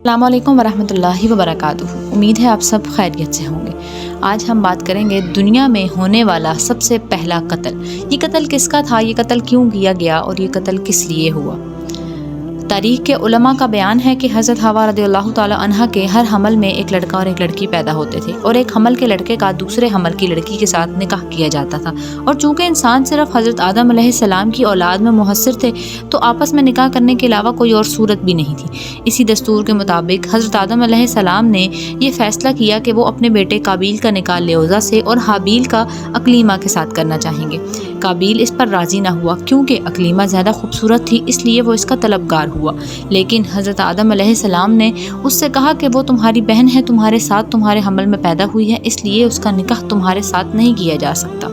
السلام علیکم ورحمۃ اللہ وبرکاتہ۔ امید ہے آپ سب خیریت سے ہوں گے۔ آج ہم بات کریں گے دنیا میں ہونے والا سب سے پہلا قتل۔ یہ قتل کس کا تھا، یہ قتل کیوں کیا گیا اور یہ قتل کس لیے ہوا؟ تاریخ کے علماء کا بیان ہے کہ حضرت حوا رضی اللہ تعالیٰ عنہ کے ہر حمل میں ایک لڑکا اور ایک لڑکی پیدا ہوتے تھے، اور ایک حمل کے لڑکے کا دوسرے حمل کی لڑکی کے ساتھ نکاح کیا جاتا تھا، اور چونکہ انسان صرف حضرت آدم علیہ السلام کی اولاد میں منحصر تھے تو آپس میں نکاح کرنے کے علاوہ کوئی اور صورت بھی نہیں تھی۔ اسی دستور کے مطابق حضرت آدم علیہ السلام نے یہ فیصلہ کیا کہ وہ اپنے بیٹے قابیل کا نکاح لیوزا سے اور حابیل کا اقلیمہ کے ساتھ کرنا چاہیں گے۔ قابیل اس پر راضی نہ ہوا کیونکہ اقلیمہ زیادہ خوبصورت تھی، اس لیے وہ اس کا طلبگار ہوا، لیکن حضرت آدم علیہ السلام نے اس سے کہا کہ وہ تمہاری بہن ہے، تمہارے ساتھ تمہارے حمل میں پیدا ہوئی ہے، اس لیے اس کا نکاح تمہارے ساتھ نہیں کیا جا سکتا۔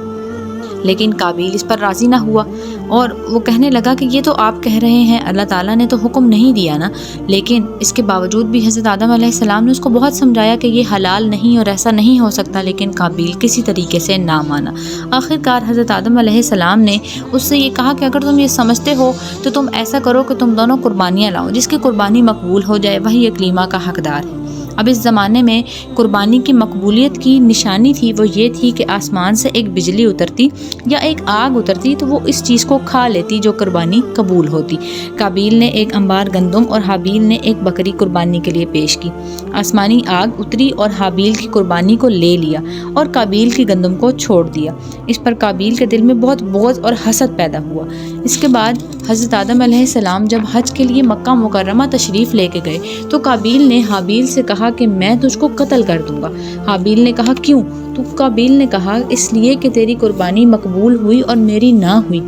لیکن قابیل اس پر راضی نہ ہوا اور وہ کہنے لگا کہ یہ تو آپ کہہ رہے ہیں، اللہ تعالیٰ نے تو حکم نہیں دیا نا۔ لیکن اس کے باوجود بھی حضرت آدم علیہ السلام نے اس کو بہت سمجھایا کہ یہ حلال نہیں اور ایسا نہیں ہو سکتا، لیکن قابیل کسی طریقے سے نہ مانا۔ آخرکار حضرت آدم علیہ السلام نے اس سے یہ کہا کہ اگر تم یہ سمجھتے ہو تو تم ایسا کرو کہ تم دونوں قربانیاں لاؤ، جس کی قربانی مقبول ہو جائے وہی اقلیمہ کا حقدار ہے۔ اب اس زمانے میں قربانی کی مقبولیت کی نشانی تھی وہ یہ تھی کہ آسمان سے ایک بجلی اترتی یا ایک آگ اترتی تو وہ اس چیز کو کھا لیتی جو قربانی قبول ہوتی۔ قابیل نے ایک انبار گندم اور حابیل نے ایک بکری قربانی کے لیے پیش کی۔ آسمانی آگ اتری اور حابیل کی قربانی کو لے لیا اور قابیل کی گندم کو چھوڑ دیا۔ اس پر قابیل کے دل میں بہت بغض اور حسد پیدا ہوا۔ اس کے بعد حضرت آدم علیہ السلام جب حج کے لیے مکہ مکرمہ تشریف لے کے گئے تو قابیل نے حابیل سے کہا کہ میں تجھ کو قتل کر دوں گا۔ حابیل نے کہا کیوں؟ تو قابیل نے کہا اس لیے کہ تیری قربانی مقبول ہوئی اور میری نہ ہوئی،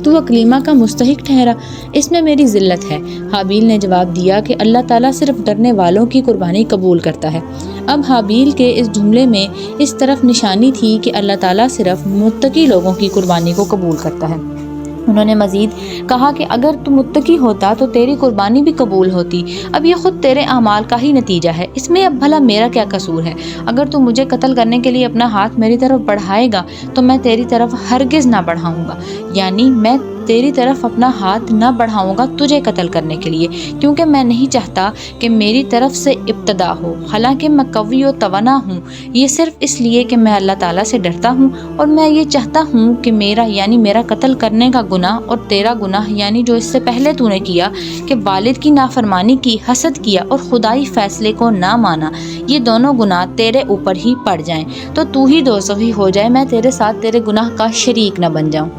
تو اقلیمہ کا مستحق ٹھہرا، اس میں میری ذلت ہے۔ حابیل نے جواب دیا کہ اللہ تعالیٰ صرف ڈرنے والوں کی قربانی قبول کرتا ہے۔ اب حابیل کے اس جملے میں اس طرف نشانی تھی کہ اللہ تعالیٰ صرف متقی لوگوں کی قربانی کو قبول کرتا ہے۔ انہوں نے مزید کہا کہ اگر تو متقی ہوتا تو تیری قربانی بھی قبول ہوتی، اب یہ خود تیرے اعمال کا ہی نتیجہ ہے، اس میں اب بھلا میرا کیا قصور ہے؟ اگر تو مجھے قتل کرنے کے لیے اپنا ہاتھ میری طرف بڑھائے گا تو میں تیری طرف ہرگز نہ بڑھاؤں گا، یعنی میں تیری طرف اپنا ہاتھ نہ بڑھاؤں گا تجھے قتل کرنے کے لیے، کیونکہ میں نہیں چاہتا کہ میری طرف سے ابتدا ہو، حالانکہ میں قوی و توانا ہوں، یہ صرف اس لیے کہ میں اللہ تعالیٰ سے ڈرتا ہوں اور میں یہ چاہتا ہوں کہ میرا قتل کرنے کا گناہ اور تیرا گناہ یعنی جو اس سے پہلے تو نے کیا کہ والد کی نافرمانی کی، حسد کیا اور خدائی فیصلے کو نہ مانا، یہ دونوں گناہ تیرے اوپر ہی پڑ جائیں تو ہی دوزخی ہو جائے، میں تیرے ساتھ تیرے گناہ کا شریک نہ بن جاؤں۔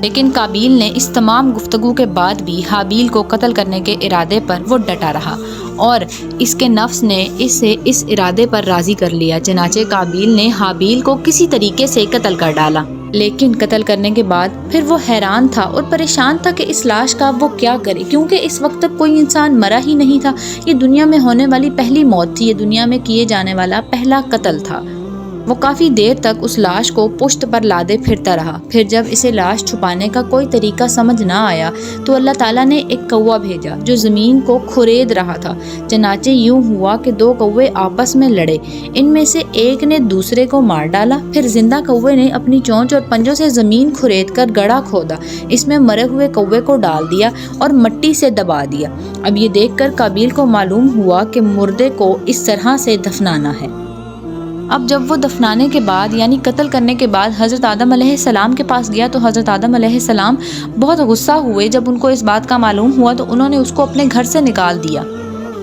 لیکن قابیل نے اس تمام گفتگو کے بعد بھی حابیل کو قتل کرنے کے ارادے پر وہ ڈٹا رہا اور اس کے نفس نے اسے اس ارادے پر راضی کر لیا، چنانچہ قابیل نے حابیل کو کسی طریقے سے قتل کر ڈالا۔ لیکن قتل کرنے کے بعد پھر وہ حیران تھا اور پریشان تھا کہ اس لاش کا وہ کیا کرے، کیونکہ اس وقت تک کوئی انسان مرا ہی نہیں تھا، یہ دنیا میں ہونے والی پہلی موت تھی، یہ دنیا میں کیے جانے والا پہلا قتل تھا۔ وہ کافی دیر تک اس لاش کو پشت پر لادے پھرتا رہا، پھر جب اسے لاش چھپانے کا کوئی طریقہ سمجھ نہ آیا تو اللہ تعالیٰ نے ایک کوہ بھیجا جو زمین کو کھرید رہا تھا، چنانچہ یوں ہوا کہ دو کوے آپس میں لڑے، ان میں سے ایک نے دوسرے کو مار ڈالا، پھر زندہ کوے نے اپنی چونچ اور پنجوں سے زمین کھرید کر گڑھا کھودا، اس میں مرے ہوئے کوے کو ڈال دیا اور مٹی سے دبا دیا۔ اب یہ دیکھ کر قابیل کو معلوم ہوا کہ مردے کو اس طرح سے دفنانا ہے۔ اب جب وہ دفنانے کے بعد یعنی قتل کرنے کے بعد حضرت آدم علیہ السلام کے پاس گیا تو حضرت آدم علیہ السلام بہت غصہ ہوئے۔ جب ان کو اس بات کا معلوم ہوا تو انہوں نے اس کو اپنے گھر سے نکال دیا،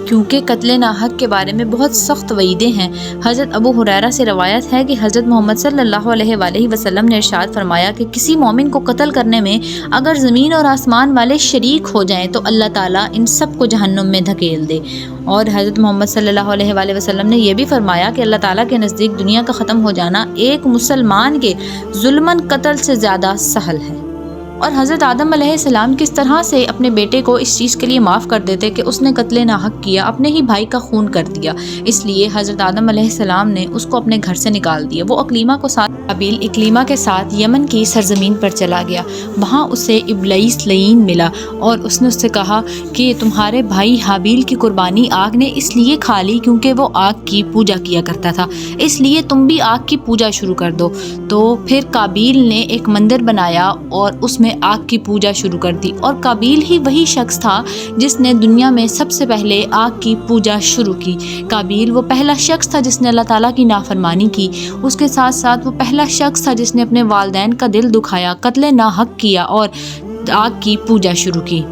کیونکہ قتل ناحق کے بارے میں بہت سخت وعیدیں ہیں۔ حضرت ابو ہریرہ سے روایت ہے کہ حضرت محمد صلی اللہ علیہ وآلہ وسلم نے ارشاد فرمایا کہ کسی مومن کو قتل کرنے میں اگر زمین اور آسمان والے شریک ہو جائیں تو اللہ تعالیٰ ان سب کو جہنم میں دھکیل دے۔ اور حضرت محمد صلی اللہ علیہ وآلہ وسلم نے یہ بھی فرمایا کہ اللہ تعالیٰ کے نزدیک دنیا کا ختم ہو جانا ایک مسلمان کے ظلماً قتل سے زیادہ سہل ہے۔ اور حضرت آدم علیہ السلام کس طرح سے اپنے بیٹے کو اس چیز کے لیے معاف کر دیتے کہ اس نے قتل ناحق کیا، اپنے ہی بھائی کا خون کر دیا، اس لیے حضرت آدم علیہ السلام نے اس کو اپنے گھر سے نکال دیا، وہ اقلیمہ کو ساتھ قابیل اکلیما کے ساتھ یمن کی سرزمین پر چلا گیا۔ وہاں اسے ابلیس لعین ملا اور اس نے اس سے کہا کہ تمہارے بھائی حابیل کی قربانی آگ نے اس لیے کھا لی کیونکہ وہ آگ کی پوجا کیا کرتا تھا، اس لیے تم بھی آگ کی پوجا شروع کر دو۔ تو پھر قابیل نے ایک مندر بنایا اور اس میں آگ کی پوجا شروع کر دی، اور قابیل ہی وہی شخص تھا جس نے دنیا میں سب سے پہلے آگ کی پوجا شروع کی۔ قابیل وہ پہلا شخص تھا جس نے اللہ تعالیٰ کی نافرمانی کی، اس کے ساتھ ساتھ وہ پہلا شخص تھا جس نے اپنے والدین کا دل دکھایا، قتل ناحق کیا اور آگ کی پوجا شروع کی۔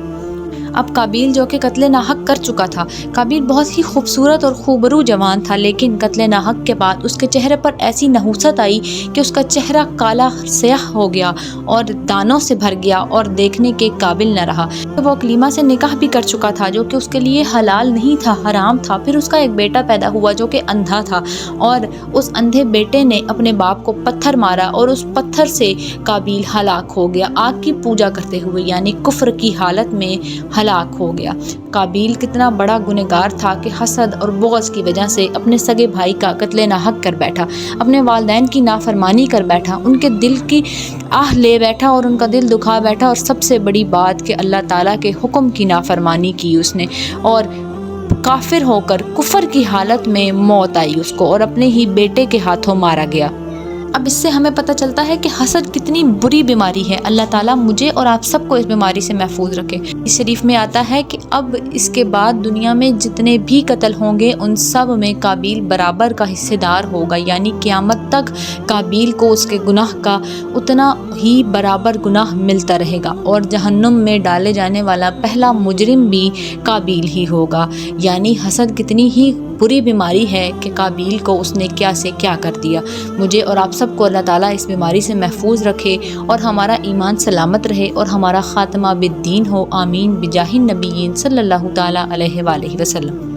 اب قابیل جو کہ قتل ناحق کر چکا تھا، قابیل بہت ہی خوبصورت اور خوبرو جوان تھا، لیکن قتل ناحق کے بعد اس کے چہرے پر ایسی نحوست آئی کہ اس کا چہرہ کالا سیاہ ہو گیا اور دانوں سے بھر گیا اور دیکھنے کے قابل نہ رہا۔ وہ اکلیما سے نکاح بھی کر چکا تھا جو کہ اس کے لیے حلال نہیں تھا، حرام تھا۔ پھر اس کا ایک بیٹا پیدا ہوا جو کہ اندھا تھا، اور اس اندھے بیٹے نے اپنے باپ کو پتھر مارا اور اس پتھر سے قابیل ہلاک ہو گیا، آگ کی پوجا کرتے ہوئے، یعنی کفر کی حالت میں ہلاک ہو گیا۔ قابیل کتنا بڑا گنہگار تھا کہ حسد اور بغض کی وجہ سے اپنے سگے بھائی کا قتل ناحق کر بیٹھا، اپنے والدین کی نافرمانی کر بیٹھا، ان کے دل کی آہ لے بیٹھا اور ان کا دل دکھا بیٹھا، اور سب سے بڑی بات کہ اللہ تعالیٰ کے حکم کی نافرمانی کی اس نے، اور کافر ہو کر کفر کی حالت میں موت آئی اس کو اور اپنے ہی بیٹے کے ہاتھوں مارا گیا۔ اب اس سے ہمیں پتہ چلتا ہے کہ حسد کتنی بری بیماری ہے۔ اللہ تعالیٰ مجھے اور آپ سب کو اس بیماری سے محفوظ رکھے۔ اس شریف میں آتا ہے کہ اب اس کے بعد دنیا میں جتنے بھی قتل ہوں گے ان سب میں قابیل برابر کا حصے دار ہوگا، یعنی قیامت تک قابیل کو اس کے گناہ کا اتنا ہی برابر گناہ ملتا رہے گا، اور جہنم میں ڈالے جانے والا پہلا مجرم بھی قابیل ہی ہوگا۔ یعنی حسد کتنی ہی بری بیماری ہے کہ قابیل کو اس نے کیا سے کیا کر دیا۔ مجھے اور آپ سب کو اللہ تعالیٰ اس بیماری سے محفوظ رکھے اور ہمارا ایمان سلامت رہے اور ہمارا خاتمہ بالدین ہو، آمین، بجاہ النبیین صلی اللہ تعالیٰ علیہ وآلہ وسلم۔